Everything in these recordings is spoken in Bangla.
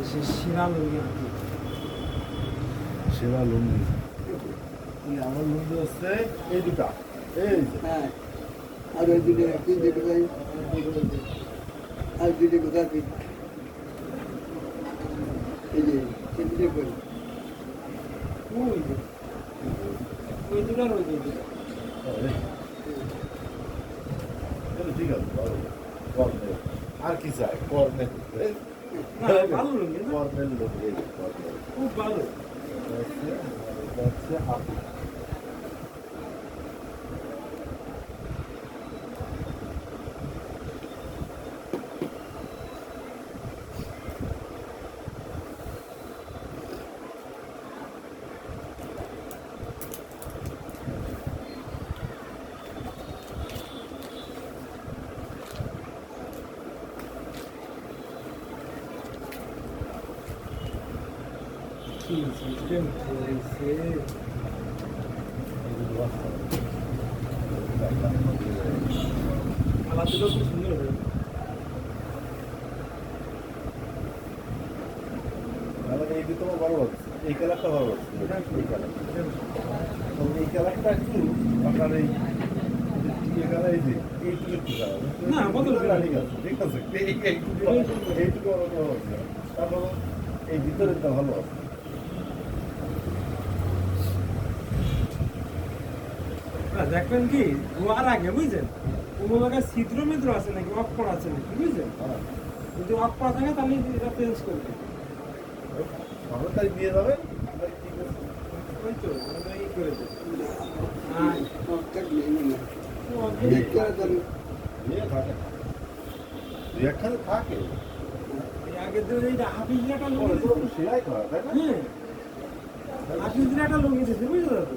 সে সেরা লুঙ্গি আর কি। সেরা লুঙ্গি আমার লুঙ্গি হচ্ছে এই দুটা, এই হ্যাঁ, আর ওই দুটো তিনটে কোথায়, আর দুটো কোথায় এই যে তিনটে করি ওই যে ওই দুটো আর ওই দুটো। ঠিক আছে, কর্নেল আর কি চাই, কর্নেল না ভালো লুঙ্গি না, কর্নেল লুঙ্গি, কর্নেল খুব ভালো। হচ্ছে আপু কি সিস্টেম করেছে, আলাদা খুব সুন্দর হবে। এই দুটো ভালো লাগছে, এই কালারটা ভালো লাগছে, এই কালার, এই কালারটা একটু আপনার এই কালার, এই যে এইটুকু একটু কালার না বদল ঠিক আছে, ঠিক আছে, এইটুকু ভালো লাগছে, তারপর এই ভিতরেরটা ভালো আছে। দেখবেন কি ধোয়ার আগে বুঝছেন কোনো জায়গায় ছিদ্র মিদ্র আছে নাকি, অক্ষর আছে নাকি বুঝছেন, যদি অক্ষর থাকে তাহলে এটা চেঞ্জ করবে। আমরা তাই দিয়ে যাবেন, ওই তো আমরা ই করে দেব। একখানে থাকে আগের দিন এই হাফিজের একটা লুঙ্গি দিয়েছে। সেলাই করা, তাই না? হ্যাঁ হাফিজের একটা লুঙ্গি দিয়েছে বুঝতে পারো,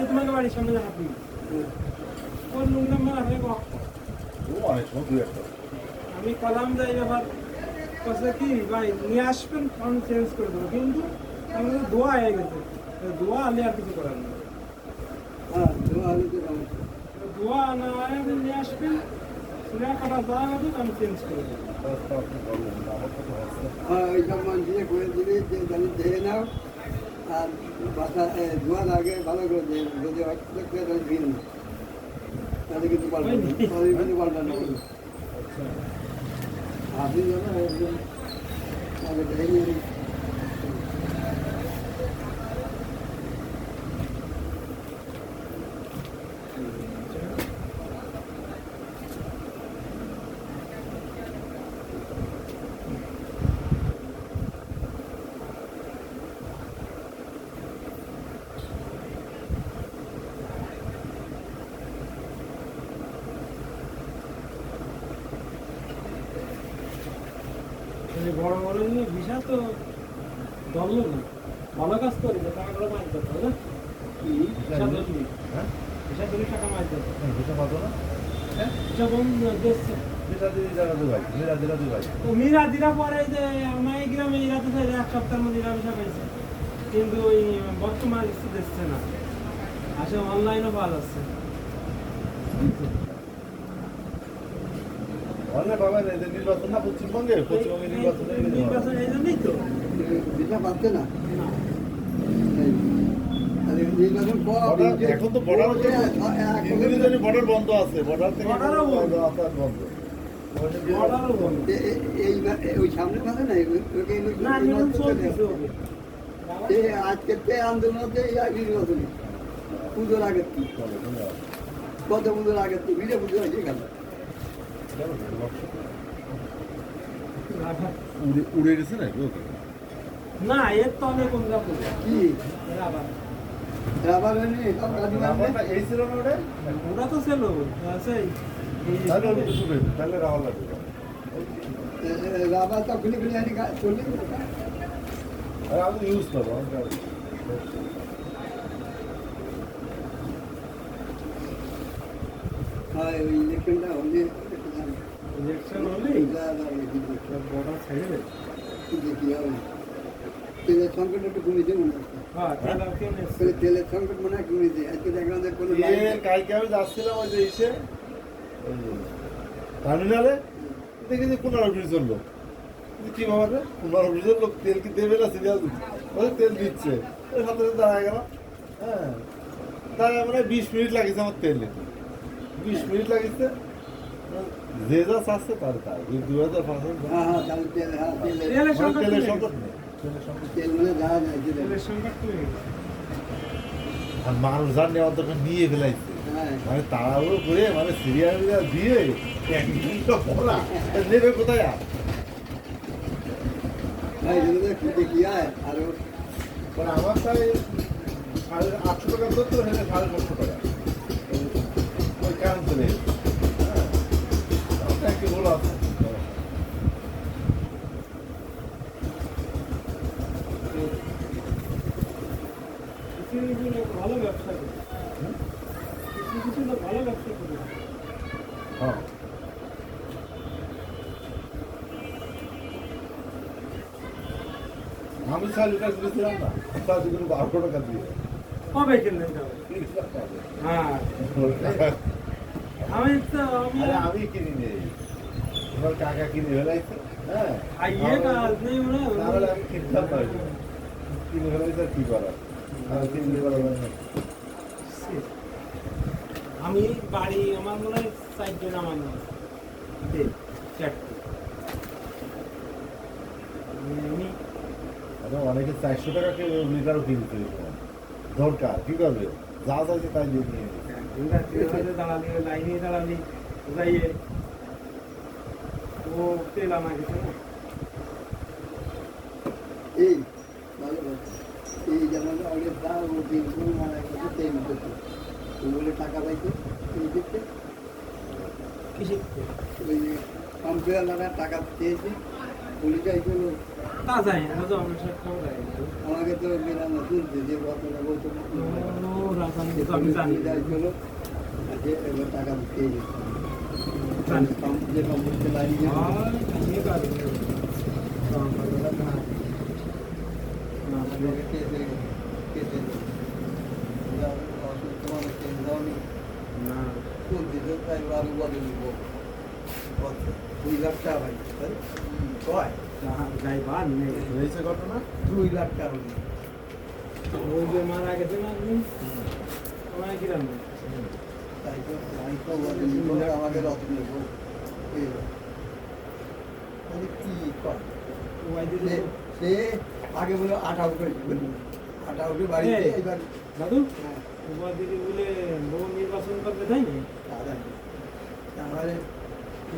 তোমাকে বাড়ির সামনে হাফিজ ওর লুঙ্গি মেলা হয়ে অক্ষর। ও অনেক সময় দুই একটা আমি কলাম যাই ব্যাপার কথা কি ভাই নিয়ে আসবেন ফোন চেঞ্জ করে দেবো, কিন্তু আমাদের দোয়া হয়ে গেছে, দোয়া আলে আর কিছু করার নেই। দোয়া না হয় আপনি নিয়ে আসবেন, সিরা কাটা দেওয়া হবে আমি চেঞ্জ করে দেবো। ওইসব মানুষের করে দিলে যে জানি ধেয়ে নাও, আর বাসা ধোয়ার আগে ভালো করে দেয়, যদি ভিড় না তাহলে কিন্তু পাল্টানো, তাহলে কিন্তু পাল্টানো আপনি যাবেন আগে ধেয়ে বড় বড় নিয়ে ভিসা তো ধরল না, ভালো কাজ করি টাকা করে মাছ ধরতে হবে, ভিসা ধরলি ভিসা ধরে টাকা মাছ ধরতে বুঝতে পারতো না, ভিসা বন্ধ দেখছে। যেটা দিয়ে জানাতে ভাই, মেরা দিলা দুই ভাই, তো মিরা দিরা পরে যে আমার এই গ্রামে ইরাতে থাকে 1 সপ্তাহের মধ্যে ইরা ভিসা পেয়েছে, কিন্তু ওই বর্তমান কিছু দেখছে না, আসলে অনলাইনও পাওয়া যাচ্ছে। অনেক বাবা এদের নির্বাচন না পশ্চিমবঙ্গে, পশ্চিমবঙ্গে নির্বাচন এই জন্যই তো ভিসা পাচ্ছে না। না নির্বাচন এখন তো বর্ডার বর্ডার বন্ধ আছে, বর্ডার থেকে বর্ডারও বন্ধ। বন্ধ। বর্ডারও বন্ধ। ওই সামনে পাবে না না নির্বাচন চলতেছে ওকে। আজকে আন্দোলন হচ্ছে নির্বাচন পুজোর আগের কি কত পুজোর আগের তো ভিড়ে পুজো হয়েছে গেল উড়ে গেছে নাকি ওকে? না এর তলে কোন যাবো কি রাবার, রাবার হয়নি এই ছিল না ওটা, ওরা তো ছিল সেই তাহলে ওর কিছু নেই, তাহলে রাওয়াল লাগবে, রাবার তো খুলে খুলে আনি চলবে আর আমি ইউজ করবো হ্যাঁ ওই ইলেকশনটা হলে ইলেকশন হলেই বর্ডার ছেড়ে দেবে। দেখি হবে তেলের সংকট একটু কমেছে মনে হচ্ছে হ্যাঁ তেলের সংকট মনে হয় কমেছে আজকে দেখলাম যে কোনো কালকে আমি যাচ্ছিলাম ওই যে ইসে টার্মিনালে, দেখি যে 15 ব্রিজ চললো, কি ব্যাপার রে? তোমার অফিসের লোক তেল কি দেবে না সিরিয়াল তেল দিচ্ছে সাথে সাথে দাঁড়ায় গেল। হ্যাঁ দাঁড়ায় মানে 20 মিনিট লাগিয়েছে আমার তেল নিতে, 20 মিনিট লাগিয়েছে। যে যা চাচ্ছে তার তাই 2005 হ্যাঁ হ্যাঁ তাহলে তেল হ্যাঁ তেল তেলের সংকট তেলের কমে সংকট গেছে। নেই, তেলের সংকট। তেল মানে যাওয়া যায় তেল তেলের সংকট কমে গেছে। আর মানুষ যার নেওয়ার দরকার নিয়ে ফেলাইছে, হ্যাঁ মানে তাড়াহুড়ো করে মানে সিরিয়াল দিয়ে একদিনটা পড়া নেবে কোথায় আর? ভাই এগুলো কি দেখি হয় আরো মানে আমার তাই 850 টাকা ধরতে হলে 550 টাকা ওই কারণ চলে গেছে। হ্যাঁ ওটা একটু বলা আছে। কিছু কিছু লোক ভালো ব্যবসা করে, কিছু কিছু লোক ভালো ব্যবসা করে। হ্যাঁ আমি 4 লিটার দিয়েছিলাম না, 12 টাকা দিয়ে। কবে কিনলেন তবে? হ্যাঁ আমি তো আরে আমি কিনি নেই, তোমার কাকা কিনে ফেলাইছে। হ্যাঁ আইয়ে কাজ নেই মনে হয়। তাহলে আমি কিনতাম না, কিনে ফেলাইছে আর কি করার, আর কিনতে পারবো না। আমি বাড়ি আমার মনে হয় 4 জন নামানো আছে। তেল 4টে। আমি আরে অনেকে 400 টাকা লিটারও কিনতে দরকার, কি করবে? যা চাইছে তাই দিয়ে নিয়ে নিচ্ছে। দাঁড়ালি লাইনে দাঁড়ালি যাইয়ে ও তেল আনা গেছে না। এই ভালো ভালো এই যেমন আগে দা ও দিন কোন মারা গেছে তেল দিতে ওগুলো টাকা পাইতো এই দিতে কিসে ওই কম্পিউটার টাকা দিয়েছে পুলিশ আইছিল তা যায় না তো আমার সাথে খাওয়া যায় না। আমাকে তো মেরানো তুলছে যে ঘটনা বলতো ও রাজধানী তো আমি জানি না। আইছিল যে এবার টাকা দিয়ে জানি। যে কম্পিউটার লাগিয়ে আর কাজে কাজ নেই। আমাকে কেটে কেটে তোমার তেল দাওনি না কোন দিতে তাই আরো বলে নিব 2 লাখ টাকা ভাই কয় যাই বাদ নেই। হয়েছে ঘটনা? 2 লাখ টাকা ওই যে মারা গেছে না আপনি ওনার কিরাম তাই তো আমি তো বলে নিব আমাকে রত নেব এই কি কয় ওই দিলে সে আগে বলে 8 করে দিবেন 8 করে বাড়িতে এই। এবার দাদু হ্যাঁ ওবার দিদি বলে বহু নির্বাচন করবে তাই না? দাদা তাহলে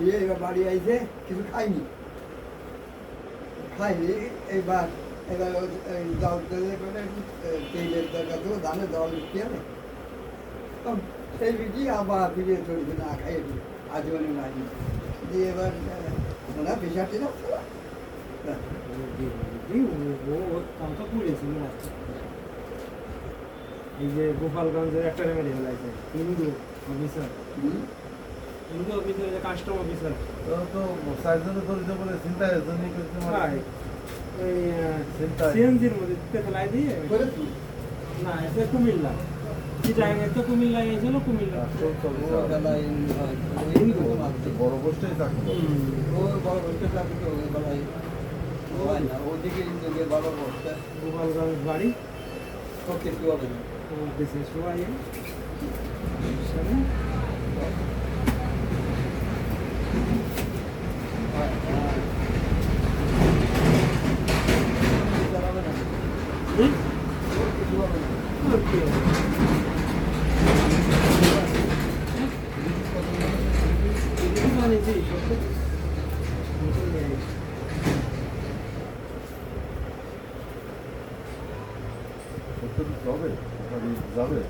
ইয়ে এবার বাড়ি আইছে কিছু খাইনি খাইনি এবার এবার জল তেলে করে তেলের দরকার তো ধানে জল দিতে হবে সেই বিধি আবার ফিরে চলছে না খাই আজীবনে নাই দিয়ে এবার ওনা বিষাটি যাচ্ছে কামটা করেছিল না। এই যে গোপালগঞ্জের একটা রেমেডি হলাইছে হিন্দু অফিসার, হিন্দু অফিসার যে কাস্টম অফিসার তো 4 জনে ধরেছে বলে চিন্তা হয়েছে নি করতে ভাই ওই চিন্তা- সিএনজির মধ্যে দিতে ফেলাই দিয়ে করে তুই না এটা কুমিল্লা কি জায়গা একটা কুমিল্লা গেছিল কুমিল্লা বড় গোষ্ঠী থাকতো। গোপালগঞ্জ বাড়ি ও দেশে সবাই করতে তো হবে, ওখানে যাবে।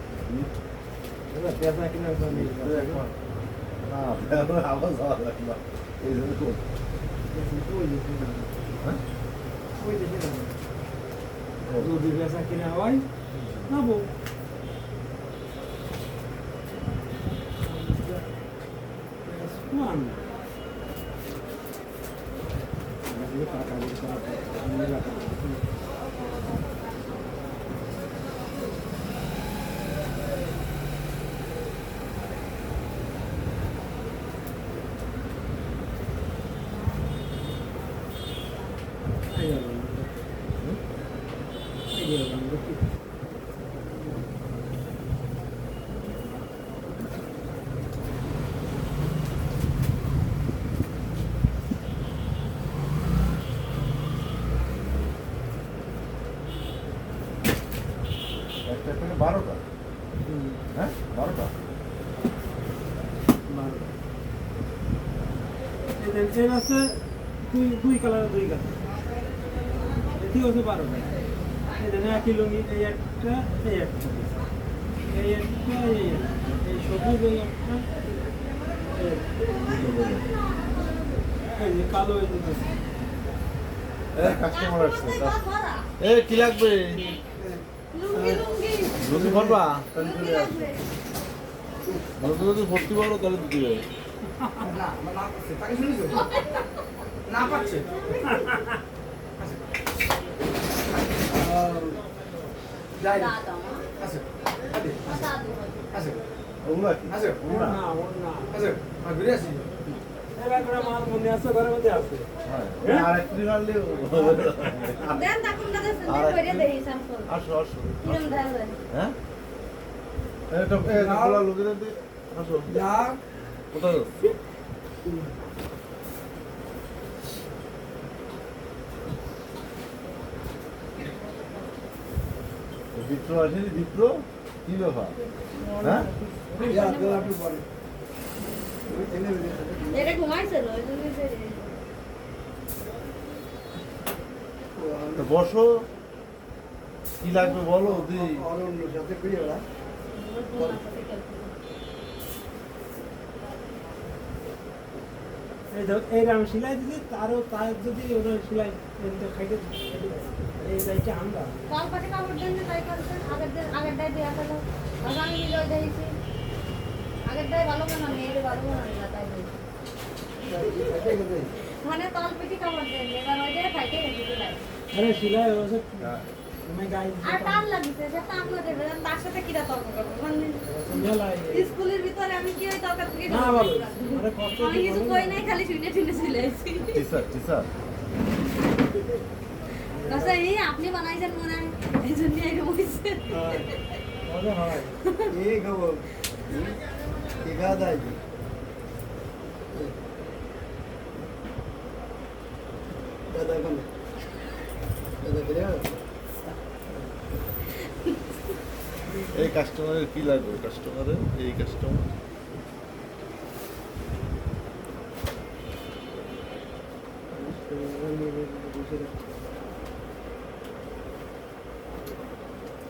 পেঁচা কিনার জন্য না আবার যাওয়া লাগবে না, এই জন্য তো হ্যাঁ? যদি পেঁচা কিনা হয় যাবো এই যে বন্ধ। এই যে বন্ধ। একটা থেকে 12টা, হুম, হ্যাঁ 12টা। বারো। এই যে চেন আছে দুই কালার দুই কালার। এটি হচ্ছে 12টা। এই যে একই লুঙ্গি এই একটা এই একটা এই একটা এই সবুজ এই একটা এই একটা। এই যে কালো এই যে দুটো। এই কাস্টমার আসছে। এই কি লাগবে? যদি করবা তাহলে চলে আসবে। যদি ভর্তি করো তাহলে দিতে হবে। না না পাচ্ছে তাকে শুনেছো না পাচ্ছে যাই আছে আছে ওগুলো কি? আছে ওগুলো না। ওর না। আছে ঘুরে আসি এবার করে মাল মনে আছে ঘরের মধ্যে আছে। হ্যাঁ, আর একটু আনলে দেন না কোনটা দেন আর কইরে একটু- দেই স্যাম্পল আসো আসো। কিরম দেখা যায় হ্যাঁ এটা বলা লোকেদের দিয়ে আসো। যা কোথায় যাচ্ছে? বিপ্র আসেনি? বিপ্র কি ব্যাপার? হ্যাঁ যা তো একটু পরে এনে এটা ঘুমাইছিল ওই জন্য তো বসো, কি লাগবে বলো দি। অরণ্য সাথে করি ওরা এই ধর এইরকম সেলাই দিলি তারও তার যদি ওরা সেলাই খাইতে এই লাইটটা আমরা কল পাশে কাপড় দেন তাই করছেন আগের দাই দেয়া হলো আগামী মিলে দিয়েছি আগের দাই ভালো বানানি এর ভালো বানানি না তাই বলছি মানে তল পিটি কাপড় দেন এবার ওই যে ফাইটে গেছে তাই আরে সেলাই হচ্ছে আমি গাই আর টান লাগিছে সেটা আমরা দেবে তার সাথে কিরা তর্ক করব মানে মেলাই স্কুলের ভিতরে আমি কি ওই তর্ক থেকে না বলো আরে কষ্ট আমি কিছু কই নাই খালি শুনে শুনে চলে আইছি টিচার টিচার কাছে এই আপনি বানাইছেন মনে হয় এই জন্য এরকম হইছে মজা হয় এই খবর দেখা যায় দাদা কোন দাদা বেরিয়ে এই কাস্টমারের কি লাগবে? কাস্টমারের এই কাস্টমার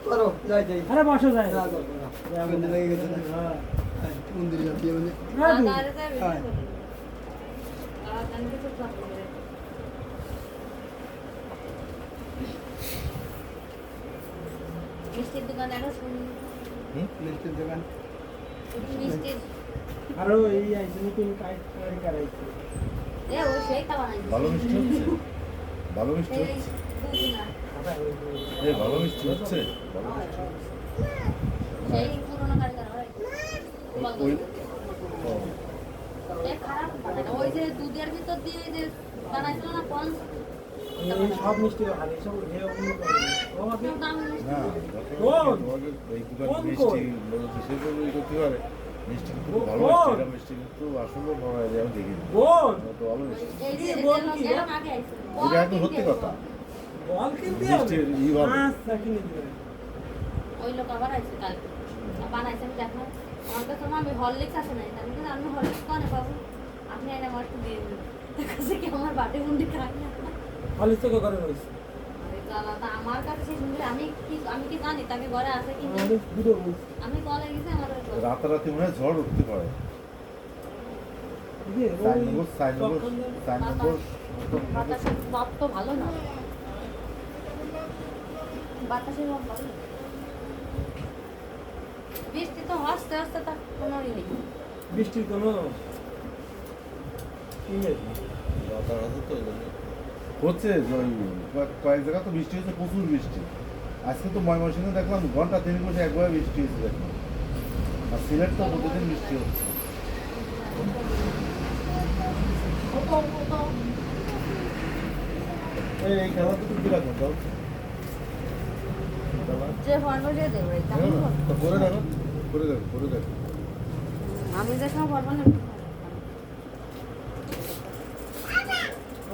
করো যাই যাই আরে বসো যায় যা করো মন্দির লেগে গেছে না মন্দির যাচ্ছি মানে আদারে যায় হ্যাঁ। কানকে তো চাপ করে মিষ্টির দোকান একটা শুনি মিষ্টির দোকান মিষ্টির আরো এই আইছে নতুন কাজ তৈরি করাইছে এ ও সেইটা বানাইছে ভালো মিষ্টি হচ্ছে? ভালো মিষ্টি এই হচ্ছে? দুদিনা এই ভালো মিষ্টি হচ্ছে? ভালো মিষ্টি হচ্ছে? সেই পুরনো কারিগর হয় ওই ও, এ খারাপ বানায় না। ওই যে দুধের ভিতর দিয়ে ওই যে বানাইছিল না পঞ্চ এই সব মিষ্টি হাতে সব যে অন্য করে ও আপনি দাম না কোন? তোমাদের এই দোকান কোন মিষ্টি কোন? সে তো ওই করতে পারে মিষ্টি কিন্তু কোন? ভালো মিষ্টি এটা মিষ্টি কিন্তু আসলে মনে হয় যে আমি দেখিনি বোন তো ভালো মিষ্টি এই যে কি বল কি? এরকম আগে আইছিল এটা একদম সত্যি কথা বল কিনতে মিষ্টির ই ভালো। আচ্ছা কিনে দিবেন ওই লোক আবার আইছে কালকে বানাইছেন দেখলাম আমার কাছে আমি হরলিক্স আছে নাই আমি কিন্তু আমি হরলিক্স কোনে পাবো আপনি এনে আমার একটু দিয়ে দিন তার কাছে কি আমার বাটে মুন্ডি খাই না খালি থেকে করে রয়েছে আরে গালা তা আমার কাছে সেই শুনলে আমি কি জানি তাকে ঘরে আছে কি না আমি দুটো বলছি আমি কলে গেছি আমার রাতারাতি মনে হয় ঝড় উঠতে পারে যে সাইনবোর্ড সাইনবোর্ড সাইনবোর্ড বাতাসের ভাব তো ভালো না বাতাসের ভাব ভালো না। বৃষ্টি তো আস্তে আস্তে তার কোনো ই নেই বৃষ্টির কোনো ইমেজ নেই রাতারাতি তো হচ্ছে ওই কয়েক জায়গা তো বৃষ্টি হচ্ছে প্রচুর বৃষ্টি আজকে তো ময়মনসিংহে দেখলাম ঘন্টা 3 বসে একবার বৃষ্টি হচ্ছে দেখলাম আর সিলেট তো প্রতিদিন বৃষ্টি হচ্ছে এই খেলা তো কি রাখবেন তাও যে ফর্মে যে দেবে করে দেখো করে দেখো করে দেখো আমি দেখলাম ফর্মে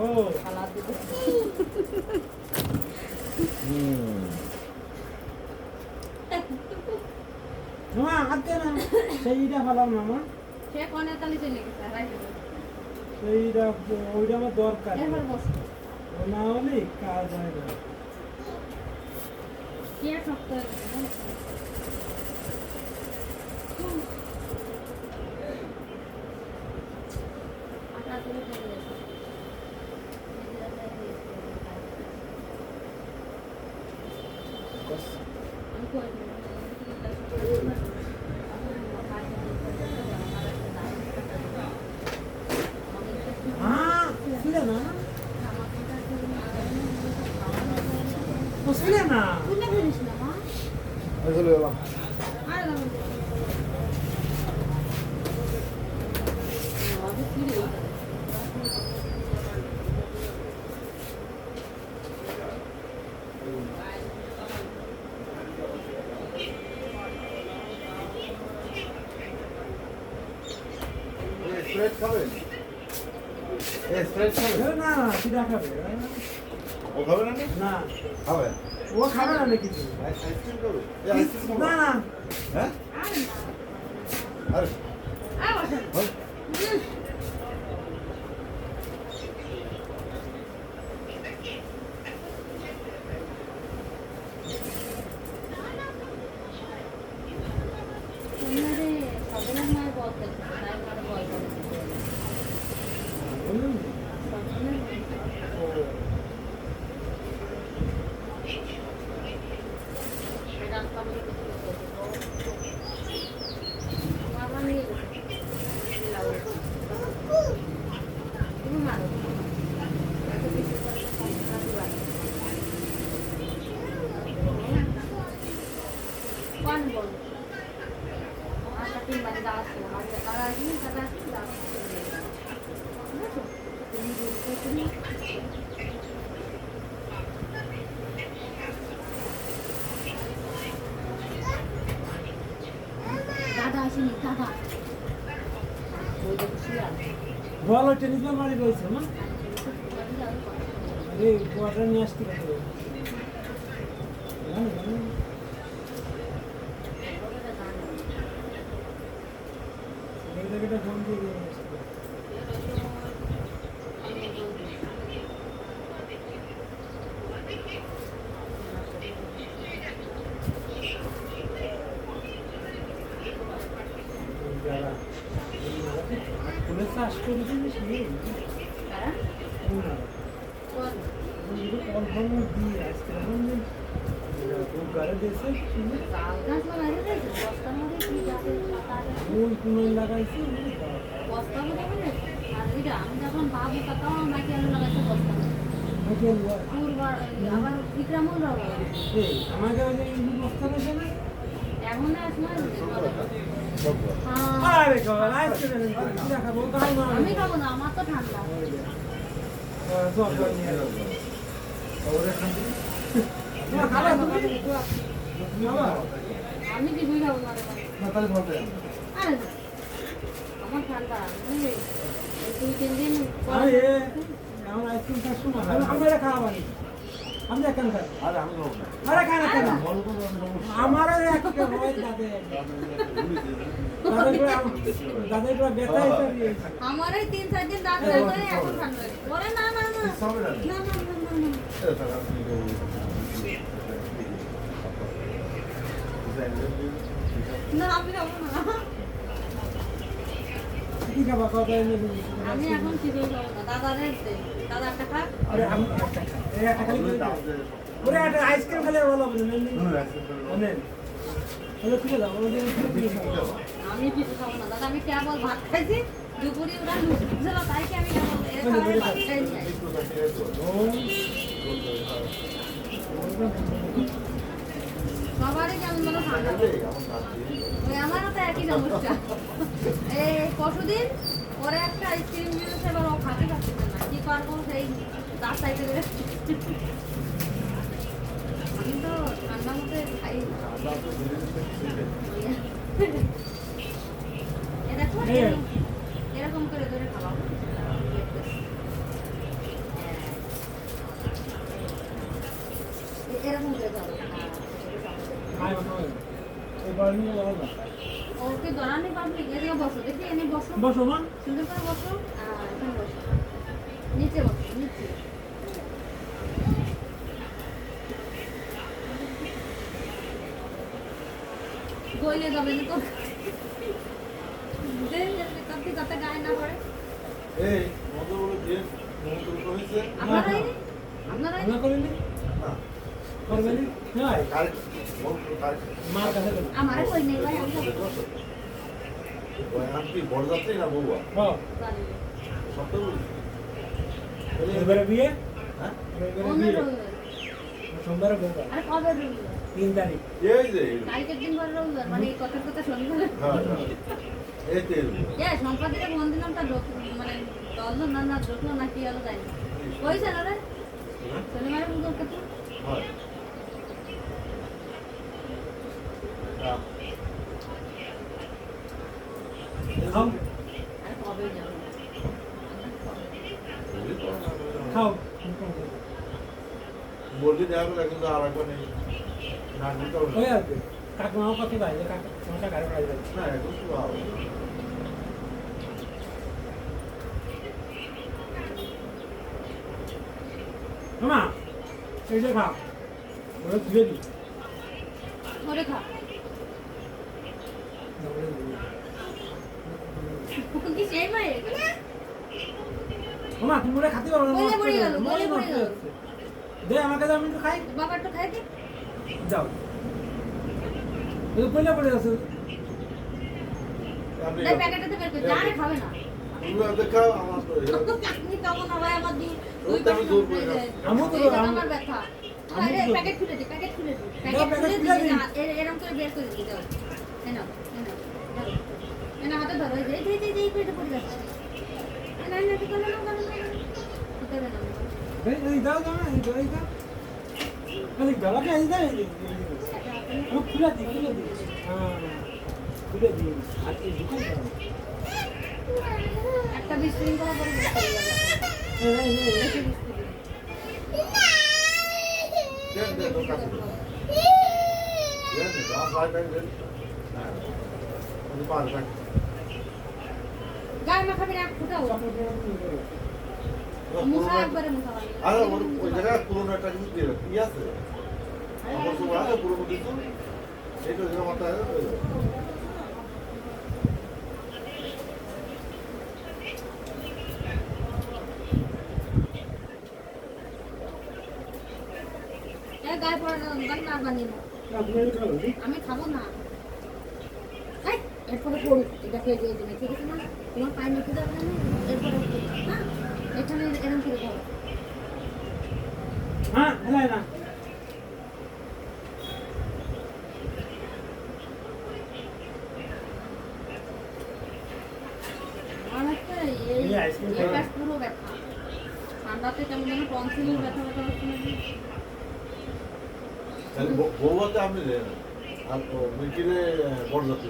ও খালা দিতে মামা হাত দে না সেইটা ভালো মামা সে কোনে তালি চলে গেছে রাইট সেইটা ওইটা আমার দরকার এরপর বস ও না হলে কাজ হয় না কি আর শক্ত আটা তুলে ফেলে গেছে আমি কই হ্যাঁ ছিলে না ও ছিলে না তুলে ফেলিস না মা আমি চলে গেলাম আর না আমি কি রে স্প্রেড খাবেন স্প্রেড খাবেন না না সিধা খাবে ও খাবে না না খাবে ও খাবে না নাকি আইসক্রিম খাবে আইসক্রিম না না হ্যাঁ আর না আরে আর বসে তোমারে সদনের মায়ের বলতে তাই মারে বল করেছে বলুন সদনের ও রাস্তা বলে কিছু মামা নিয়ে তুমি মারো এত কিছু করে সমস্যা দিবা কোন বল আচ্ছা 3 বাজে যাওয়া ছিল আমাদের তারা আসেনি তারা আসছে তুমি বলছো তুমি দাদা আসেনি দাদা ওই দেখো শিয়াল বল ওই টেনিস বল মারি রয়েছে না আরে কোয়ার্টার নিয়ে আসতে হবে এই জায়গাটা ফোন দিয়ে দিয়ে আসতে যারা পুলিশ চাষ করে দিস নেই কনফার্ম দিয়ে আসতে হবে ঘরে দেশে ওই কোনো লাগাইছি আমি যখন বাবু কাকাও আমাকে আলু লাগাইছে বস্তা আবার বিক্রমও লাগাইছে আমাকে ওই যে ইন্দু বস্তা রয়েছে না এখন আসলে আরে কল আইসক্রিম দেখাবো তাই না আমি খাবো না আমার তো ঠান্ডা সব নিয়ে ওরে খাবি না খাবে তুমি খাবা আমি কিছুই খাবো না না তাহলে বলতে আরে আমার ঠান্ডা এই 2-3 দিন আরে আমার আইসক্রিম খাওয়ার সময় আমরা খাওয়াবানি আমি একান খাই আরে আমি খাবো না আরে খাই না কেন বলো তো আমি খাবো আমারও এক হয় দাদা দাদা ব্যথা হিসাবে আমার এই 3-4 দিন দাঁত করে এখন ঠান্ডা ওরে না না না সবে না না না না না এ টাকা আপনি খাবো না আমি খাবো না কি খাবা কবে আমি এখন কিছুই খাবো না দাদারে দে দাদা একটা খা আরে আমি একটা খালি ওরে একটা আইসক্রিম খেলে ভালো হবে না নেন ওরে ফিরে দাও ওরে ফিরে দাও আমি কিছু খাবো না দাদা আমি কেবল ভাত খাইছি দুপুরে ওরা লুচি ছিল তাই কি আমি কেবল এর খাবার ভাত খাইছি সবারই কেমন যেন ঠান্ডা ওই আমারও তো একই সমস্যা এই পরশুদিন ওরে একটা আইসক্রিম দিয়েছে এবার ও খাতে পারছে না কি করবো সেই রাস্তায় থেকে আমি তো ঠান্ডা মতো খাই না। ঠান্ডা তো ধীরে ধীরে শিখে। এ দেখো এই। এরকম করে ধরে খাওয়াবো। এরকম করে খাওয়াবো। খাই বাবা এবার নিয়ে যাবো না ওকে দরানি পাবলিক এদিকে বসো, দেখি এনে বসো, বসো মা সুন্দর করে বসো। এখানে বসো, নিচে বসো, নিচে। গইলে যাবে না তো, কত কত গায়ে না পড়ে। এই মন্ত্র বলে দিয়ে মন্ত্র হয়েছে আপনারাই আপনারাই আমরা করিনি না করবেনি হ্যাঁ কারেক্ট মন্ত্র কারেক্ট মার কাছে দেবো আমারে কই নেই ভাই, আমি তো আপনি বড়যাত্রী না বউয়া হ্যাঁ জানি না। সত্য বলছি এবারে বিয়ে হ্যাঁ এবারে অন্য বিয়ে রবিবার। সোমবারে বউকা আরে কবে রবিবার? 3 তারিখ এই যে কালকের দিন পরে রবিবার, মানে এই কথার কথা শুনবে। হ্যাঁ হ্যাঁ এই তেল সম্পাদিকা ফোন দিলাম, তা মানে দল না না ঢুকলো না কি হলো জানি না। কইছে না রে শনিবারে বুঝো কত হয় খাও আর কবে যাবে খাও বললি দেখা গেল এখন তো আর একবার নেই না দিতে হবে ওই আর কি কাকিমাও কত দেয় যে কাকিমাটা গাড়ি ভাড়া দেয় না এখন তো ভালো মামা এইটা খাও ওরা ধুয়ে দিই ধরে খা। কি সেই মায়ের মামা তুমি ওরা খাতে পারো না গলে পড়ে গেল, মনে গলে পড়ে নষ্ট গেল। হচ্ছে। দে আমাকে দাও আমি একটু খাই বাবার তো খাই দে। যাও ওই পয়লা পড়ে আছে আপনি দেখ প্যাকেটটাতে বের করে জানে খাবে না। তুমি দেখাও আমার তো আপনি তখন আবার আমার দুই ওই তো আমি জোর করে খাচ্ছি। আমিও তো আমার ব্যথা। আরে প্যাকেট খুলে দে, প্যাকেট খুলে দে। দাও, প্যাকেট খুলে প্যাকেট খুলে দে, দিই। এরকম করে বের করে দিতে হবে। এই নাও, এই নাও, ধরো। এই নাও, হাতে ধরো, এই যে, এই পেটে পড়ে যাচ্ছে। এই নাও, এই নাও, ঠিক আছে, নাও, নাও, নাও, নাও। দিতে হবে না, নাও। এই দাও দাও না এই দাও এই দাও আরে গলাকে এই দাও এই আমি খুলে দিই হ্যাঁ খুলে দিই আর এই দোকান দাও একটা বিশৃঙ্খলা করে বের করে যাবে। এই বেশি বিস্কুট দিন। দেন দেন তো কাছে দেন দাও ভাই ভাই দেন হ্যাঁ আমি পার রাখ গায়ে মাখাবি না, ফুটাও। মুখা একবারে মুখা বানিয়ে। আরে ওই জায়গায় পুরোনো একটা জিনিস দিয়ে কি আছে আমার সব আছে পুরোনো কিছু এইটা যেটা মাথায় আছে এই গায়ে পড়ে না, না বানিয়ে নাও। আমি খাবো না। এই, এরপরে পড়ুক, এটা খেয়ে দিয়ে দেবে, ঠিক আছে না? তোমার পায়ে মেখে যাবে না, এরপরে হ্যাঁ এখানে এরকম করে ধরো। হ্যাঁ হেলাই না আমার হচ্ছে এই এই আইসক্রিম এই খাবে? পাশ পুরো ব্যথা। ঠান্ডাতে কেমন যেন টনসিলের ব্যথা ব্যথা হচ্ছে নাকি? তাহলে বউয়াতে আপনি দেন আর মিকিরে বড়যাত্রী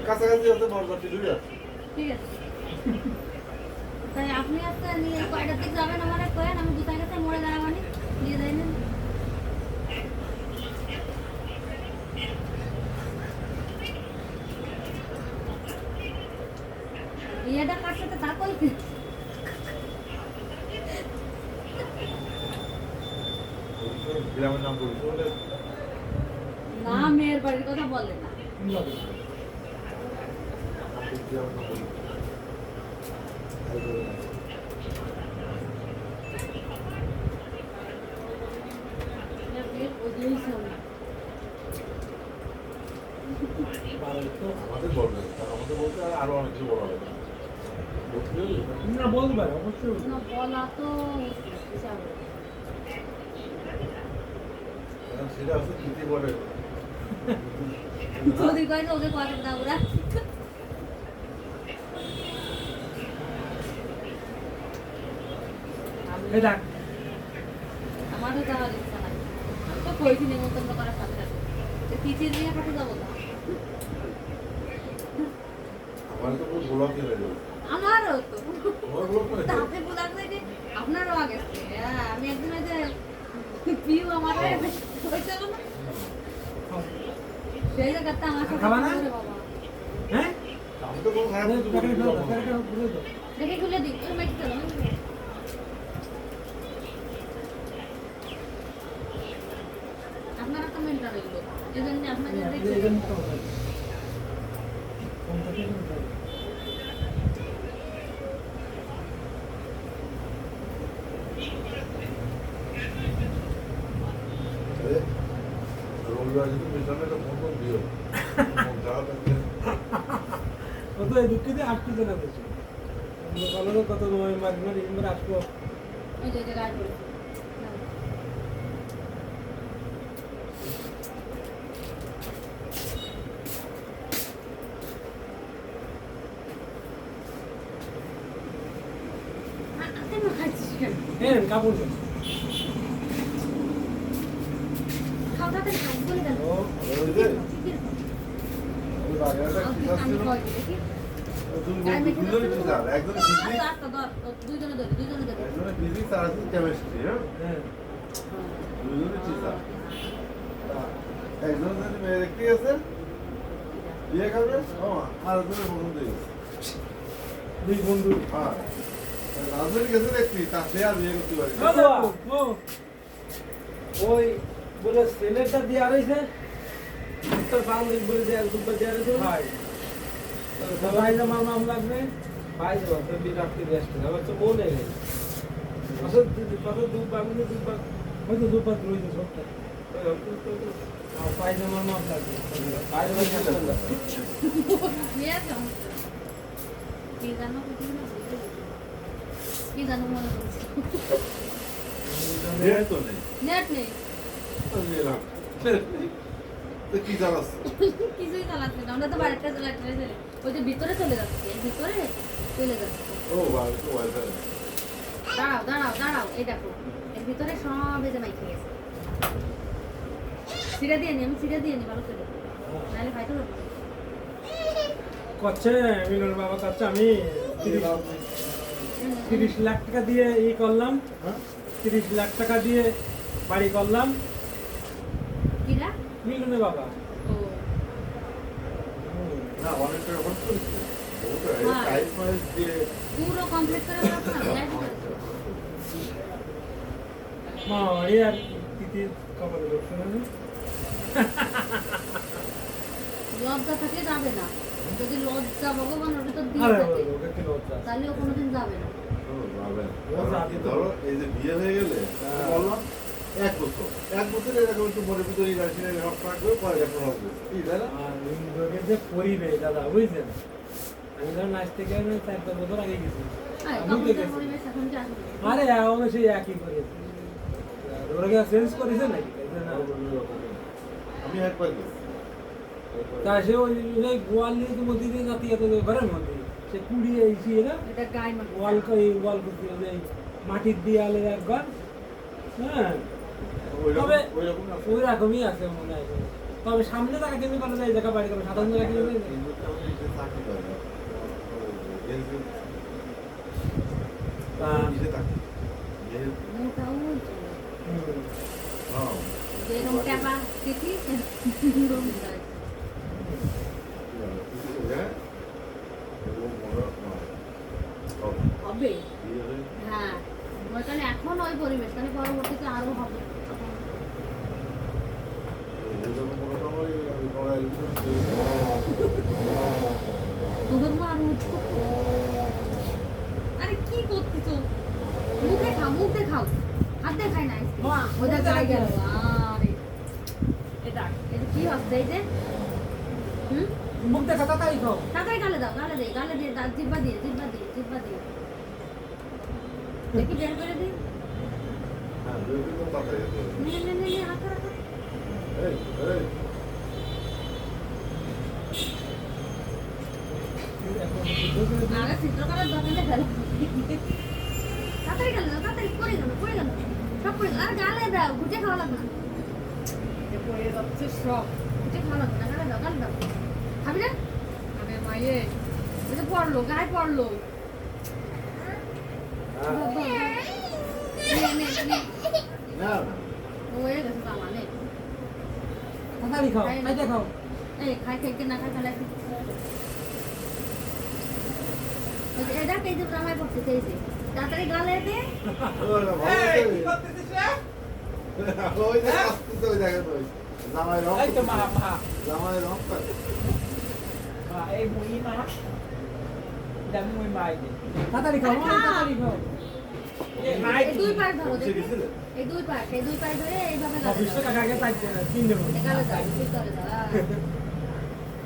কাছাকাছি আছে বড়যাত্রী দুই আছে ঠিক আছে। তাই আপনি আজকে নিয়ে কয়টার দিক যাবেন আমার কয়েন, আমি দুটার কাছে মরে দাঁড়াবানি দিয়ে দেয় না। ইয়েটা কার সাথে তা কই গ্রামের নাম বলছি বলে না, মেয়ের বাড়ির কথা বলে না। গ্রামের নাম বলি বিয়ের ওই সামনে আমাদের বড় আমাদের বলতে আরো অনেক কিছু বড় হবে না বলতে পারো অবশ্যই না বলা তো হিসাবে সেটা হচ্ছে তৃতীয় বলে যদি কয় না ওকে কথা দাও ওরা এই দেখ আমারও যাওয়ার ইচ্ছা নাই আমি তো কইছি নিমন্ত্রণ করার সাথে সাথে টিচির নিয়ে খাতে যাবো না আমার তো পুরো ব্লক হয়ে গেল আমারও তো আমার ব্লক করে তাতে বুঝা যায় যে আপনারও আগে হ্যাঁ আমি একদিন ওই যে পিউ আমার হয়েছিল না সেই জায়গাতে আমার সাথে খাবা না? বাবা হ্যাঁ আমি তো কোনো খারাপ কিছু প্যাকেটে করিনি ফেলে দাও, তখন। প্যাকেটে খুলে দাও। দেখে খুলে দিই ওই মেয়েটি চলো আপনারা তো মেন্টাল এগুলো এই জন্য আপনাদের এই দেখে যে মুখটা বসাই। কোনটা থেকে কোনটা? আরে, রবিবার যদি মিশনে একটা ফোন করে দিও ফোন খারাপ থাকলে ও তো এই দুঃখিতে আসতেছে না বেশি বলো কত নভেম্বর না ডিসেম্বর আসবো ওই যে গায়ে পড়ে হ্যাঁ কাপড় দেন। খাওয়া দাওয়া খাই বলে গেল ও ওই যে ওই বাগেরহাটে কি আমি ছিল? কয় দেখি দুজনে টিচার একজনে ফিজিক্স দুইজনে ধরে একজনে ফিজিক্স আর আছে কেমিস্ট্রি হ্যাঁ হ্যাঁ দুজনে টিচার একজন যদি মেয়ে দেখতে গেছে বিয়ে করবে আর একজনের পছন্দ হয়ে গেছে দুই বন্ধু হ্যাঁ রাজধানী গেছে দেখবি তা সে আর বিয়ে করতে পারি ও বাবা, ও ওই বলে ছেলেটা দিয়ে আড়াইছে তোর বান্ধব বলে দেয় দুটো দিয়ে আড়াইছে ভাই ভাই আমার নাম লাগবে ভাই যাবো তোর বিয়ে রাখতে দিয়ে আসতে আমার তো মনে নেই কত দুবার হয়তো দুবার রয়েছে সবটা পায়জামার নাম লাগবে পায়জামার নাম লাগবে কি জানো মনে করছি বিয়ে তো নেই নেট নেই বিয়ে রাখ তো কি জানাস কিছুই চালাচ্ছে না আমরা তো বাড়িতে চালাতে ওই যে ভিতরে চলে যাচ্ছে ভিতরে চলে যাচ্ছে ও বাবা তো ওয়াইফাই দাঁড়াও দাঁড়াও দাঁড়াও এই দেখো এর ভিতরে সব এই যে মাইকে গেছে ছিঁড়ে দিয়ে নি আমি ছিঁড়ে দিয়ে নি ভালো করে নাহলে খাইতে পারবো না। করছে মিলন বাবা করছে আমি 30 লাখ টাকা দিয়ে করলাম হ্যাঁ 30 লাখ টাকা দিয়ে বাড়ি করলাম কিরা মিলনে বাবা ও না অনেক টাকা খরচ করেছে হ্যাঁ। টাইপ মাইজ দিয়ে পুরো কমপ্লিট করে রাখো না লাইট করে মা এই আর তিতির কবরে দর্শন লজ্জা থাকলে যাবে না যদি লজ্জা ভগবান ওটা তো দিয়ে আরে থাকে ওকে কি লজ্জা তাহলে ও কোনোদিন যাবে না ধরো এই যে বিয়ে হয়ে গেলে হ্যাঁ। বললাম 1 বছর এরকম একটু মনে ভিতরে রাখি সব রাখবে পরে এখন হবে কি তাই না আর লোকের যে পরিবেশ দাদা বুঝছেন আমি ধর নাচ থেকে 4-5 বছর আগে গেছি আমি তো কমপ্লিট গেছি পরিবেশ এখন কি আসবে আরে এখন সেই একই করে ওরা কি চেঞ্জ করেছে নাকি না আমি একবার গেছি তা সে ওই গোয়ালে তো মধ্যে দিয়ে জাতি এত ঘরের মধ্যে সে কুড়িয়ে এসে না এটা গায়ে মাখা ওয়াল করতে হবে মাটির দেয়ালে একবার হ্যাঁ তবে ওইরকম আছে ওই রকমই আছে মনে হয় তবে সামনে জায়গা কেমনি করা যায় এই জায়গা বাড়ি করে সাধারণ জায়গা কেমনি চাকরি করে না তা নিজে থাকি মোটাও হ্যাঁ যেরকম টাকা দিতি সেরকম যায় হবে হ্যাঁ ওই তাহলে এখন ওই পরিবেশ তাহলে পরবর্তীতে আরো হবে তোদের মা আরো উঠতো আরে কি করতেছো মুখে খাও হাতে খাই না ওইটা গায়ে গেল আরে এটা কি হচ্ছে এই যে হুম মুখ দেখা তাই খাও তাড়াতাড়ি গালে দাও গালে দিয়ে জিব্বা দিয়ে দেখি বের করে দিই নে হাতে রাখো আগে চিত্র করার দোকানে ফেলো তাড়াতাড়ি গালে দাও তাড়াতাড়ি করে পড়ে গেল সব পড়ে গেল আর গালে দাও ঘুটে খাওয়া লাগবে না যে পড়ে যাচ্ছে সব ঘুটে খাওয়া লাগবে না গালে দাও খাবি না আরে মায়ে ওই যে পড়লো গায়ে পড়লো বাবা নে না ও এ গেছে তো মানে তাড়াতাড়ি খাও খাইতে খাও এই খাই খেয়ে না খাই ফেলে এটা কে যে রামাই পড়তে চাইছে তাড়াতাড়ি গালে দে ওই যে আসতেছে ওই দেখেন ওই জামাই রং এই তো মা জামাই রং করে। এই মুই মা দামি মুই মাই দে তাড়াতাড়ি খাও তাড়াতাড়ি খাও এই মাই এই দুই পায়ে ধরো বুঝে দেখি গেছিলে? এই দুই পায়ে ধরে এইভাবে গালে অফিসে দাও টাকা আগে পাইতে না 3 দেব গালে দাও ঠিক করে দাও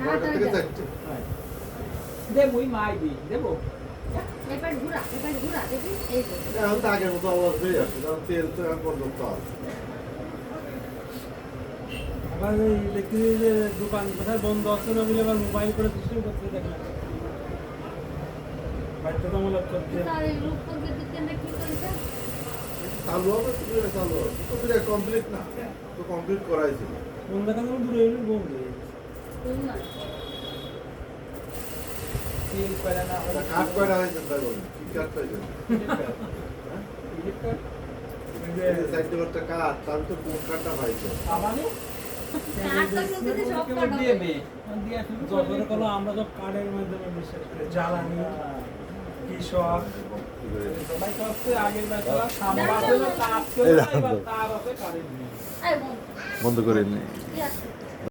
ওইটা তাড়াতাড়ি থেকে দাও চারটে। দে মুই মাই দি দেবো এই পায়ে ঘুরা দেখি এই যে এখন তো আগের মতো অবস্থা হয়ে যাচ্ছে কারণ তেল তো এখন পর্যন্ত আছে আবার এই দেখি যে দোকান কোথায় বন্ধ আছে না বলে আবার মোবাইল করে সিস্টেম করতে দেখলাম বাড়িতে তো মূলত করতে তার এই রূপ করতে কেন কি করেছে চালু হবে তুমি চালু হবে তো তুমি কমপ্লিট না তো কমপ্লিট করাই ছিল বন্ধ কেন দূরে এলে বন্ধ হয়ে গেছে কোন না তেল কয়লা না এটা কাট কয়টা হয়েছে তাই বলুন কি কাট পাইছেন সাইডে একটা কাট তার তো কোন কাটটা পাইছে আমারও কার তো দিতে সব কাটা যত কোনো আমরা সব কার্ডের মাধ্যমে বিশেষ করে জ্বালানি কৃষক সবাই করছে আগের বেলা সামনে তাপ এই দেখো। তাপ আছে কারেন্ট নেই এই বন্ধ বন্ধ করে নি কি আছে